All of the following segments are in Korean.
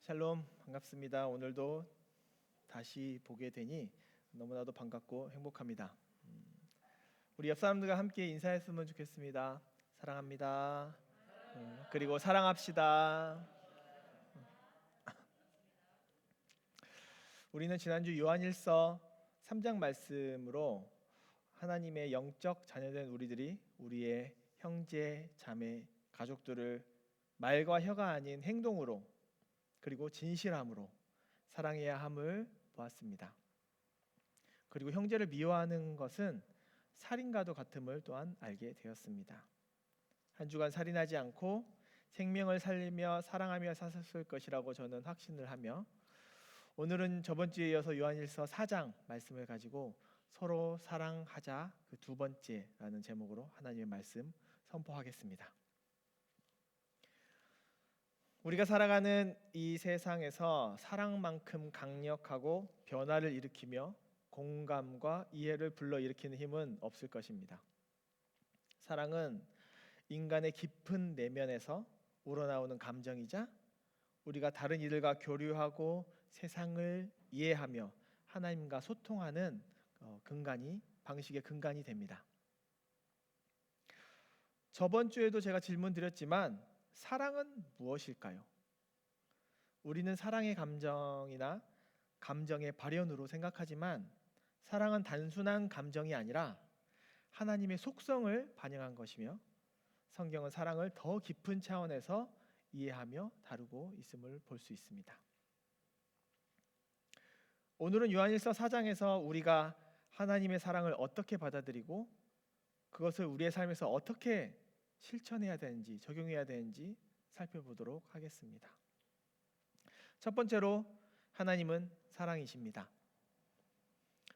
샬롬, 반갑습니다. 오늘도 다시 보게 되니 너무나도 반갑고 행복합니다. 우리 옆 사람들과 함께 인사했으면 좋겠습니다. 사랑합니다. 그리고 사랑합시다. 우리는 지난주 요한일서 3장 말씀으로 하나님의 영적 자녀된 우리들이 우리의 형제, 자매, 가족들을 말과 혀가 아닌 행동으로 그리고 진실함으로 사랑해야 함을 보았습니다. 그리고 형제를 미워하는 것은 살인과도 같음을 또한 알게 되었습니다. 한 주간 살인하지 않고 생명을 살리며 사랑하며 사셨을 것이라고 저는 확신을 하며, 오늘은 저번 주에 이어서 요한일서 4장 말씀을 가지고 서로 사랑하자 그 두 번째라는 제목으로 하나님의 말씀 선포하겠습니다. 우리가 살아가는 이 세상에서 사랑만큼 강력하고 변화를 일으키며 공감과 이해를 불러일으키는 힘은 없을 것입니다. 사랑은 인간의 깊은 내면에서 우러나오는 감정이자 우리가 다른 이들과 교류하고 세상을 이해하며 하나님과 소통하는 방식의 근간이 됩니다. 저번 주에도 제가 질문 드렸지만 사랑은 무엇일까요? 우리는 사랑의 감정이나 감정의 발현으로 생각하지만 사랑은 단순한 감정이 아니라 하나님의 속성을 반영한 것이며, 성경은 사랑을 더 깊은 차원에서 이해하며 다루고 있음을 볼 수 있습니다. 오늘은 요한일서 4장에서 우리가 하나님의 사랑을 어떻게 받아들이고 그것을 우리의 삶에서 어떻게 실천해야 되는지, 적용해야 되는지 살펴보도록 하겠습니다. 첫 번째로 하나님은 사랑이십니다.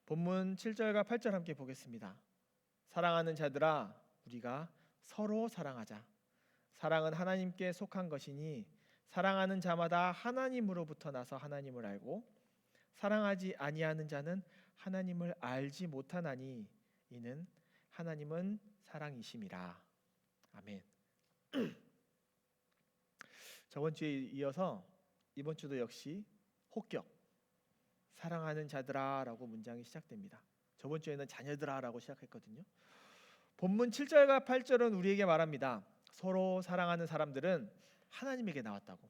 본문 7절과 8절 함께 보겠습니다. 사랑하는 자들아, 우리가 서로 사랑하자. 사랑은 하나님께 속한 것이니 사랑하는 자마다 하나님으로부터 나서 하나님을 알고 사랑하지 아니하는 자는 하나님을 알지 못하나니 이는 하나님은 사랑이심이라. 아멘. 저번 주에 이어서 이번 주도 역시 혹격 사랑하는 자들아 라고 문장이 시작됩니다. 저번 주에는 자녀들아 라고 시작했거든요. 본문 7절과 8절은 우리에게 말합니다. 서로 사랑하는 사람들은 하나님에게 나왔다고,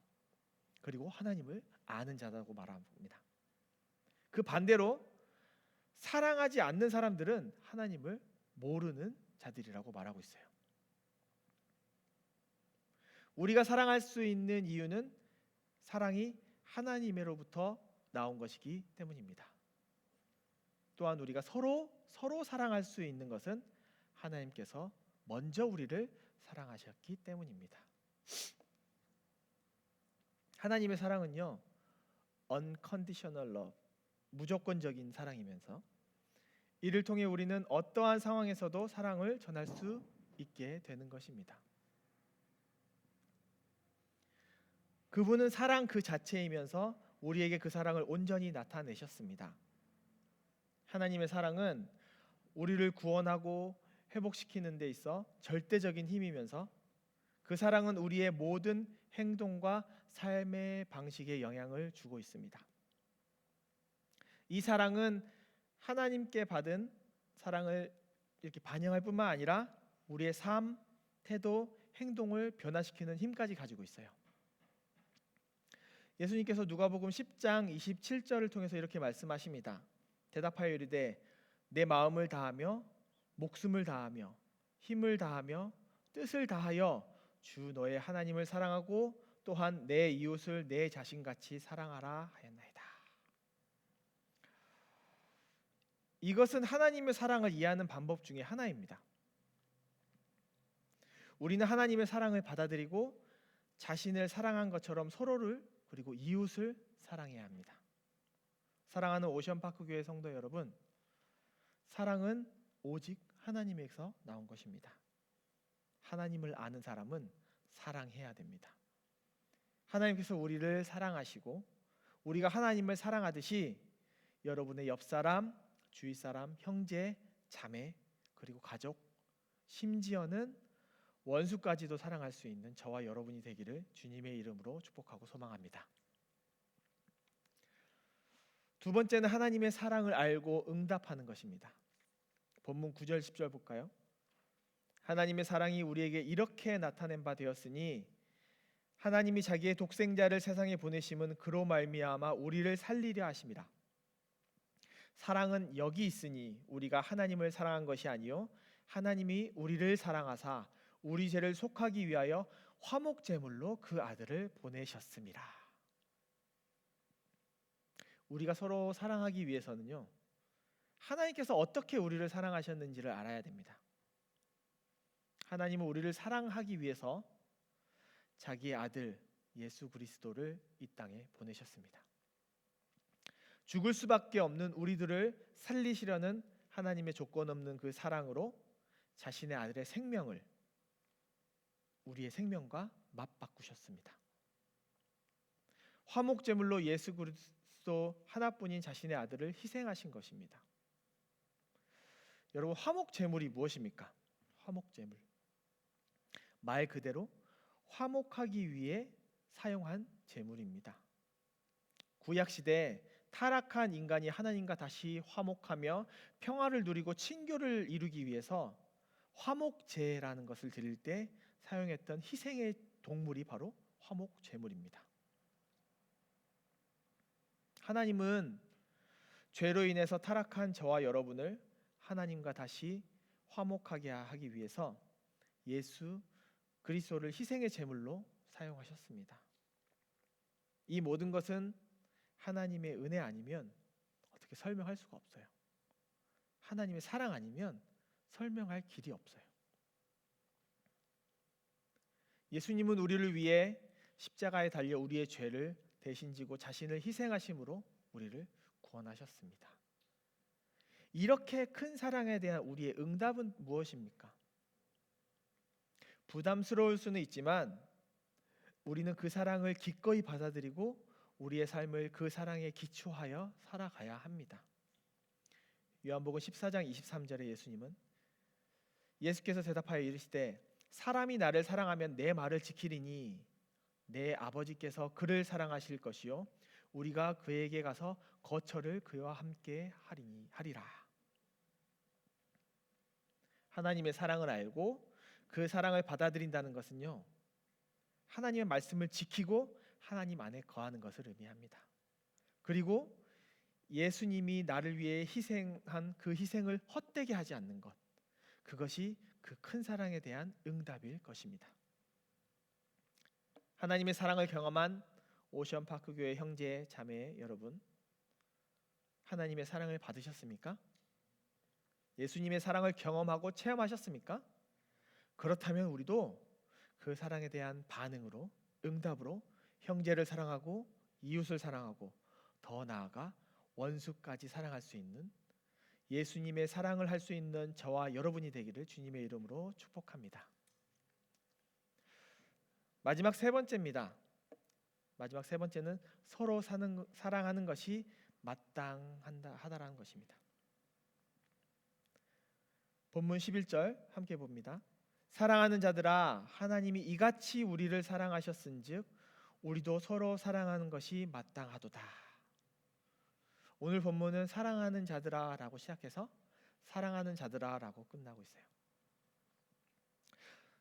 그리고 하나님을 아는 자라고 말합니다. 그 반대로 사랑하지 않는 사람들은 하나님을 모르는 자들이라고 말하고 있어요. 우리가 사랑할 수 있는 이유는 사랑이 하나님으로부터 나온 것이기 때문입니다. 또한 우리가 서로 사랑할 수 있는 것은 하나님께서 먼저 우리를 사랑하셨기 때문입니다. 하나님의 사랑은요, unconditional love, 무조건적인 사랑이면서 이를 통해 우리는 어떠한 상황에서도 사랑을 전할 수 있게 되는 것입니다. 그분은 사랑 그 자체이면서 우리에게 그 사랑을 온전히 나타내셨습니다. 하나님의 사랑은 우리를 구원하고 회복시키는 데 있어 절대적인 힘이면서 그 사랑은 우리의 모든 행동과 삶의 방식에 영향을 주고 있습니다. 이 사랑은 하나님께 받은 사랑을 이렇게 반영할 뿐만 아니라 우리의 삶, 태도, 행동을 변화시키는 힘까지 가지고 있어요. 예수님께서 누가복음 10장 27절을 통해서 이렇게 말씀하십니다. 대답하여 이르되 내 마음을 다하며 목숨을 다하며 힘을 다하며 뜻을 다하여 주 너의 하나님을 사랑하고 또한 내 이웃을 내 자신같이 사랑하라 하였나이다. 이것은 하나님의 사랑을 이해하는 방법 중에 하나입니다. 우리는 하나님의 사랑을 받아들이고 자신을 사랑한 것처럼 서로를 그리고 이웃을 사랑해야 합니다. 사랑하는 오션파크 교회 성도 여러분, 사랑은 오직 하나님에게서 나온 것입니다. 하나님을 아는 사람은 사랑해야 됩니다. 하나님께서 우리를 사랑하시고 우리가 하나님을 사랑하듯이 여러분의 옆 사람, 주위 사람, 형제, 자매, 그리고 가족, 심지어는 원수까지도 사랑할 수 있는 저와 여러분이 되기를 주님의 이름으로 축복하고 소망합니다. 두 번째는 하나님의 사랑을 알고 응답하는 것입니다. 본문 9절 10절 볼까요? 하나님의 사랑이 우리에게 이렇게 나타낸 바 되었으니 하나님이 자기의 독생자를 세상에 보내심은 그로 말미암아 우리를 살리려 하심이라. 사랑은 여기 있으니 우리가 하나님을 사랑한 것이 아니요 하나님이 우리를 사랑하사 우리 죄를 속하기 위하여 화목 제물로 그 아들을 보내셨습니다. 우리가 서로 사랑하기 위해서는요, 하나님께서 어떻게 우리를 사랑하셨는지를 알아야 됩니다. 하나님은 우리를 사랑하기 위해서 자기의 아들 예수 그리스도를 이 땅에 보내셨습니다. 죽을 수밖에 없는 우리들을 살리시려는 하나님의 조건 없는 그 사랑으로 자신의 아들의 생명을 우리의 생명과 맞바꾸셨습니다. 화목 제물로 예수 그리스도 하나뿐인 자신의 아들을 희생하신 것입니다. 여러분, 화목 제물이 무엇입니까? 화목 제물. 말 그대로 화목하기 위해 사용한 제물입니다. 구약 시대 타락한 인간이 하나님과 다시 화목하며 평화를 누리고 친교를 이루기 위해서 화목제라는 것을 드릴 때 사용했던 희생의 동물이 바로 화목 제물입니다. 하나님은 죄로 인해서 타락한 저와 여러분을 하나님과 다시 화목하게 하기 위해서 예수 그리스도를 희생의 제물로 사용하셨습니다. 이 모든 것은 하나님의 은혜 아니면 어떻게 설명할 수가 없어요. 하나님의 사랑 아니면 설명할 길이 없어요. 예수님은 우리를 위해 십자가에 달려 우리의 죄를 대신 지고 자신을 희생하심으로 우리를 구원하셨습니다. 이렇게 큰 사랑에 대한 우리의 응답은 무엇입니까? 부담스러울 수는 있지만 우리는 그 사랑을 기꺼이 받아들이고 우리의 삶을 그 사랑에 기초하여 살아가야 합니다. 요한복음 14장 23절에 예수께서 대답하여 이르시되 사람이 나를 사랑하면 내 말을 지키리니 내 아버지께서 그를 사랑하실 것이요 우리가 그에게 가서 거처를 그와 함께 하리라. 하나님의 사랑을 알고 그 사랑을 받아들인다는 것은요, 하나님의 말씀을 지키고 하나님 안에 거하는 것을 의미합니다. 그리고 예수님이 나를 위해 희생한 그 희생을 헛되게 하지 않는 것, 그것이 그 큰 사랑에 대한 응답일 것입니다. 하나님의 사랑을 경험한 오션파크 교회 형제 자매 여러분, 하나님의 사랑을 받으셨습니까? 예수님의 사랑을 경험하고 체험하셨습니까? 그렇다면 우리도 그 사랑에 대한 반응으로, 응답으로 형제를 사랑하고 이웃을 사랑하고 더 나아가 원수까지 사랑할 수 있는 예수님의 사랑을 할 수 있는 저와 여러분이 되기를 주님의 이름으로 축복합니다. 마지막 세 번째입니다. 마지막 세 번째는 서로 사랑하는 것이 마땅하다라는 것입니다. 본문 11절 함께 봅니다. 사랑하는 자들아 하나님이 이같이 우리를 사랑하셨은즉 우리도 서로 사랑하는 것이 마땅하도다. 오늘 본문은 사랑하는 자들아 라고 시작해서 사랑하는 자들아 라고 끝나고 있어요.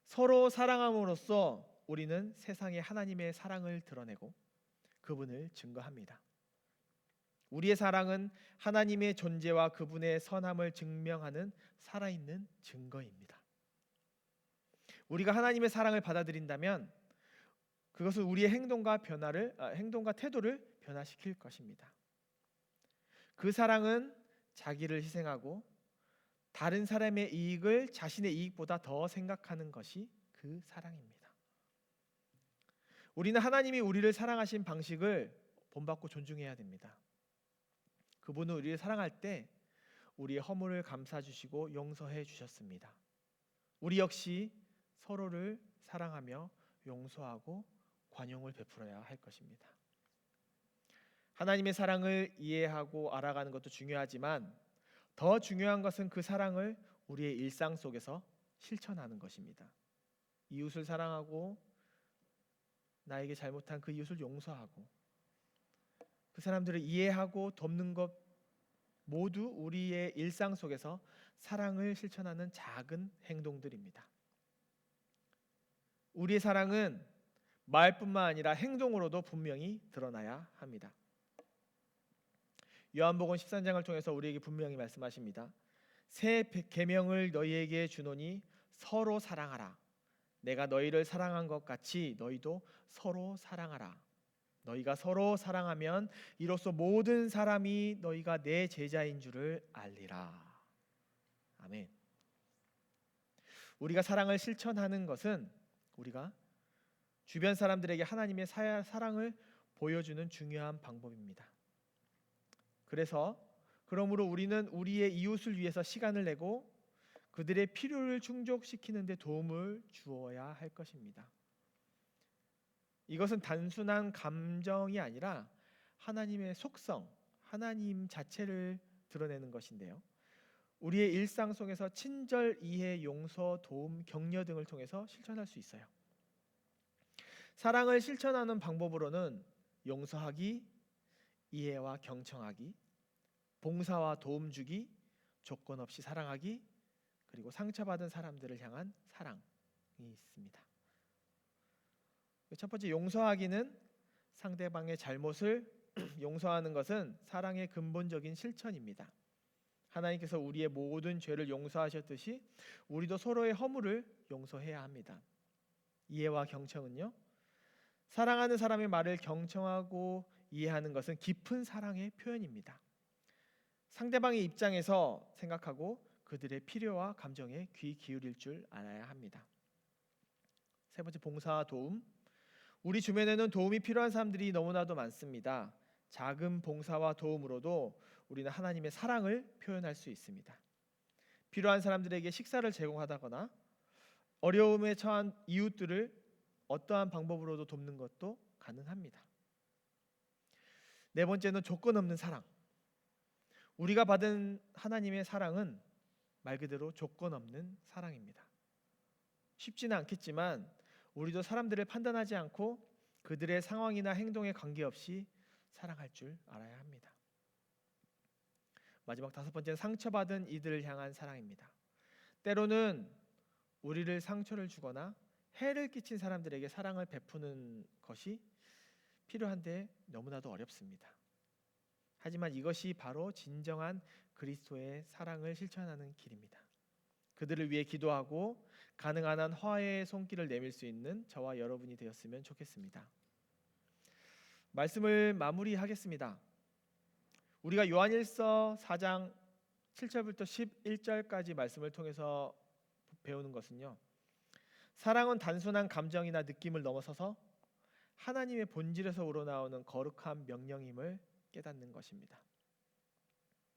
서로 사랑함으로써 우리는 세상에 하나님의 사랑을 드러내고 그분을 증거합니다. 우리의 사랑은 하나님의 존재와 그분의 선함을 증명하는 살아있는 증거입니다. 우리가 하나님의 사랑을 받아들인다면 그것은 우리의 행동과 태도를 변화시킬 것입니다. 그 사랑은 자기를 희생하고 다른 사람의 이익을 자신의 이익보다 더 생각하는 것이 그 사랑입니다. 우리는 하나님이 우리를 사랑하신 방식을 본받고 존중해야 됩니다. 그분은 우리를 사랑할 때 우리의 허물을 감싸주시고 용서해 주셨습니다. 우리 역시 서로를 사랑하며 용서하고 관용을 베풀어야 할 것입니다. 하나님의 사랑을 이해하고 알아가는 것도 중요하지만 더 중요한 것은 그 사랑을 우리의 일상 속에서 실천하는 것입니다. 이웃을 사랑하고 나에게 잘못한 그 이웃을 용서하고 그 사람들을 이해하고 돕는 것 모두 우리의 일상 속에서 사랑을 실천하는 작은 행동들입니다. 우리의 사랑은 말뿐만 아니라 행동으로도 분명히 드러나야 합니다. 요한복음 13장을 통해서 우리에게 분명히 말씀하십니다. 새 계명을 너희에게 주노니 서로 사랑하라. 내가 너희를 사랑한 것 같이 너희도 서로 사랑하라. 너희가 서로 사랑하면 이로써 모든 사람이 너희가 내 제자인 줄을 알리라. 아멘. 우리가 사랑을 실천하는 것은 우리가 주변 사람들에게 하나님의 사랑을 보여주는 중요한 방법입니다. 그러므로 우리는 우리의 이웃을 위해서 시간을 내고 그들의 필요를 충족시키는 데 도움을 주어야 할 것입니다. 이것은 단순한 감정이 아니라 하나님의 속성, 하나님 자체를 드러내는 것인데요. 우리의 일상 속에서 친절, 이해, 용서, 도움, 격려 등을 통해서 실천할 수 있어요. 사랑을 실천하는 방법으로는 용서하기, 이해와 경청하기, 봉사와 도움 주기, 조건 없이 사랑하기, 그리고 상처받은 사람들을 향한 사랑이 있습니다. 첫 번째, 용서하기는 상대방의 잘못을 용서하는 것은 사랑의 근본적인 실천입니다. 하나님께서 우리의 모든 죄를 용서하셨듯이 우리도 서로의 허물을 용서해야 합니다. 이해와 경청은요, 사랑하는 사람의 말을 경청하고 이해하는 것은 깊은 사랑의 표현입니다. 상대방의 입장에서 생각하고 그들의 필요와 감정에 귀 기울일 줄 알아야 합니다. 세 번째, 봉사와 도움. 우리 주변에는 도움이 필요한 사람들이 너무나도 많습니다. 작은 봉사와 도움으로도 우리는 하나님의 사랑을 표현할 수 있습니다. 필요한 사람들에게 식사를 제공하다거나 어려움에 처한 이웃들을 어떠한 방법으로도 돕는 것도 가능합니다. 네 번째는 조건 없는 사랑. 우리가 받은 하나님의 사랑은 말 그대로 조건 없는 사랑입니다. 쉽지는 않겠지만 우리도 사람들을 판단하지 않고 그들의 상황이나 행동에 관계없이 사랑할 줄 알아야 합니다. 마지막 다섯 번째는 상처받은 이들을 향한 사랑입니다. 때로는 우리를 상처를 주거나 해를 끼친 사람들에게 사랑을 베푸는 것이 필요한데 너무나도 어렵습니다. 하지만 이것이 바로 진정한 그리스도의 사랑을 실천하는 길입니다. 그들을 위해 기도하고 가능한 한 화해의 손길을 내밀 수 있는 저와 여러분이 되었으면 좋겠습니다. 말씀을 마무리하겠습니다. 우리가 요한일서 4장 7절부터 11절까지 말씀을 통해서 배우는 것은요, 사랑은 단순한 감정이나 느낌을 넘어서서 하나님의 본질에서 우러나오는 거룩한 명령임을 깨닫는 것입니다.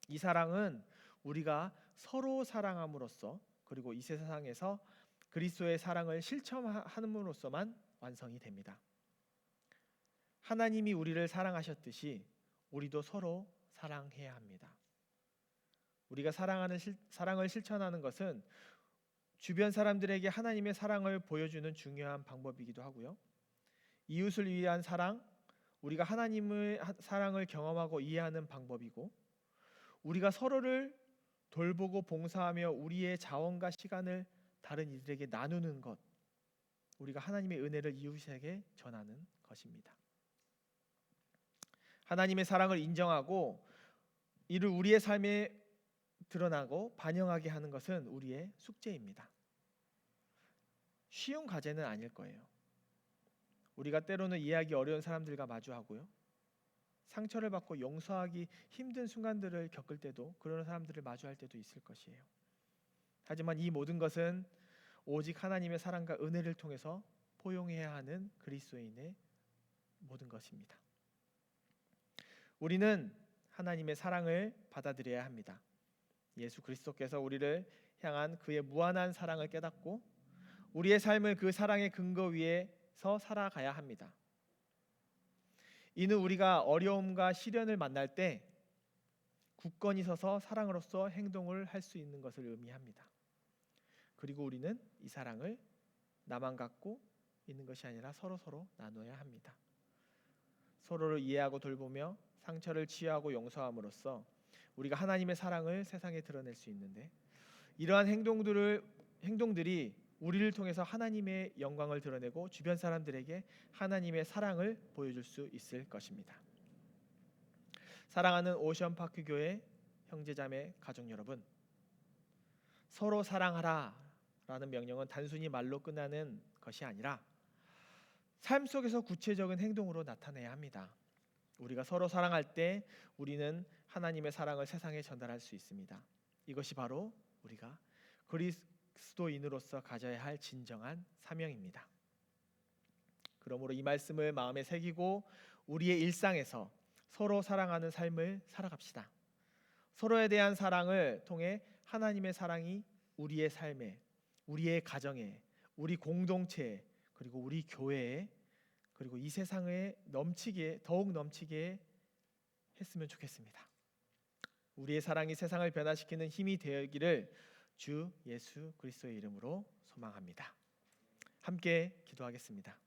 이 사랑은 우리가 서로 사랑함으로써 그리고 이 세상에서 그리스도의 사랑을 실천함으로써만 완성이 됩니다. 하나님이 우리를 사랑하셨듯이 우리도 서로 사랑해야 합니다. 우리가 사랑을 실천하는 것은 주변 사람들에게 하나님의 사랑을 보여주는 중요한 방법이기도 하고요. 이웃을 위한 사랑, 우리가 하나님의 사랑을 경험하고 이해하는 방법이고, 우리가 서로를 돌보고 봉사하며 우리의 자원과 시간을 다른 이들에게 나누는 것, 우리가 하나님의 은혜를 이웃에게 전하는 것입니다. 하나님의 사랑을 인정하고 이를 우리의 삶에 드러나고 반영하게 하는 것은 우리의 숙제입니다. 쉬운 과제는 아닐 거예요. 우리가 때로는 이해하기 어려운 사람들과 마주하고요, 상처를 받고 용서하기 힘든 순간들을 겪을 때도 그런 사람들을 마주할 때도 있을 것이에요. 하지만 이 모든 것은 오직 하나님의 사랑과 은혜를 통해서 포용해야 하는 그리스도인의 모든 것입니다. 우리는 하나님의 사랑을 받아들여야 합니다. 예수 그리스도께서 우리를 향한 그의 무한한 사랑을 깨닫고 우리의 삶을 그 사랑의 근거 위에서 살아가야 합니다. 이는 우리가 어려움과 시련을 만날 때 굳건히 서서 사랑으로서 행동을 할 수 있는 것을 의미합니다. 그리고 우리는 이 사랑을 나만 갖고 있는 것이 아니라 서로 나눠야 합니다. 서로를 이해하고 돌보며 상처를 치유하고 용서함으로써 우리가 하나님의 사랑을 세상에 드러낼 수 있는데, 이러한 행동들이 우리를 통해서 하나님의 영광을 드러내고 주변 사람들에게 하나님의 사랑을 보여줄 수 있을 것입니다. 사랑하는 오션파크 교회 형제자매 가족 여러분, 서로 사랑하라 라는 명령은 단순히 말로 끝나는 것이 아니라 삶 속에서 구체적인 행동으로 나타내야 합니다. 우리가 서로 사랑할 때 우리는 하나님의 사랑을 세상에 전달할 수 있습니다. 이것이 바로 우리가 그리스도인으로서 가져야 할 진정한 사명입니다. 그러므로 이 말씀을 마음에 새기고 우리의 일상에서 서로 사랑하는 삶을 살아갑시다. 서로에 대한 사랑을 통해 하나님의 사랑이 우리의 삶에, 우리의 가정에, 우리 공동체에, 그리고 우리 교회에, 그리고 이 세상에 더욱 넘치게 했으면 좋겠습니다. 우리의 사랑이 세상을 변화시키는 힘이 되기를 주 예수 그리스도의 이름으로 소망합니다. 함께 기도하겠습니다.